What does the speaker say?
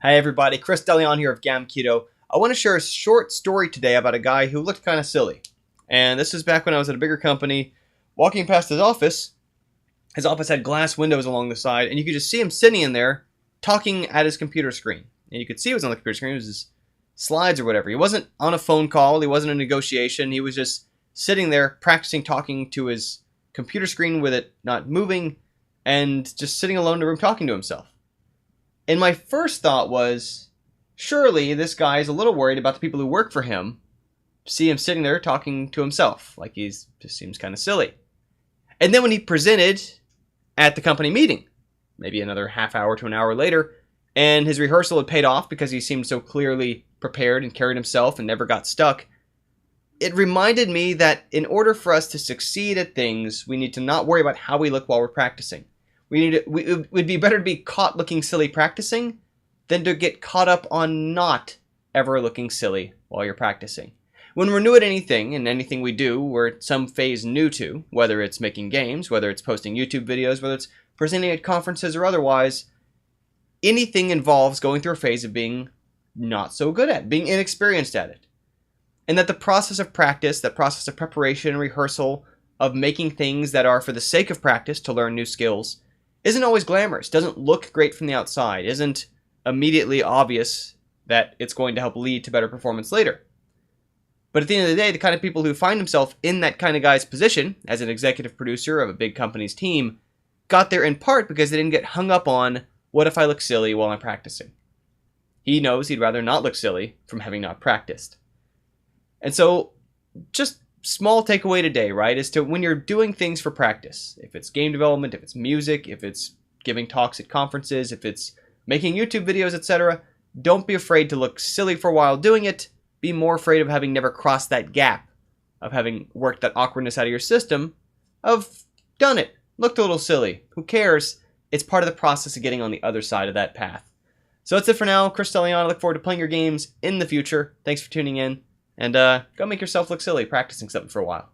Hi everybody, Chris DeLeon here of Gamketo. I want to share a short story today about a guy who looked kind of silly. And this is back when I was at a bigger company. Walking past his office had glass windows along the side, and you could just see him sitting in there talking at his computer screen. And you could see it was on the computer screen, it was his slides or whatever. He wasn't on a phone call, he wasn't in a negotiation, he was just sitting there practicing talking to his computer screen with it not moving, and just sitting alone in the room talking to himself. And my first thought was, surely this guy is a little worried about the people who work for him, see him sitting there talking to himself, like he's just seems kind of silly. And then when he presented at the company meeting, maybe another half hour to an hour later, and his rehearsal had paid off because he seemed so clearly prepared and carried himself and never got stuck, it reminded me that in order for us to succeed at things, we need to not worry about how we look while we're practicing. It would be better to be caught looking silly practicing than to get caught up on not ever looking silly while you're practicing. When we're new at anything, and anything we do, we're at some phase new to, whether it's making games, whether it's posting YouTube videos, whether it's presenting at conferences or otherwise, anything involves going through a phase of being not so good at it, being inexperienced at it. And that the process of practice, that process of preparation and rehearsal, of making things that are for the sake of practice to learn new skills, isn't always glamorous, doesn't look great from the outside, isn't immediately obvious that it's going to help lead to better performance later. But at the end of the day, the kind of people who find themselves in that kind of guy's position, as an executive producer of a big company's team, got there in part because they didn't get hung up on, what if I look silly while I'm practicing? He knows he'd rather not look silly from having not practiced. And so, just small takeaway today, right, is to when you're doing things for practice, if it's game development, if it's music, if it's giving talks at conferences, if it's making YouTube videos, etc., don't be afraid to look silly for a while doing it. Be more afraid of having never crossed that gap, of having worked that awkwardness out of your system, of done it, looked a little silly. Who cares? It's part of the process of getting on the other side of that path. So that's it for now. Chris DeLeon, I look forward to playing your games in the future. Thanks for tuning in. And go make yourself look silly practicing something for a while.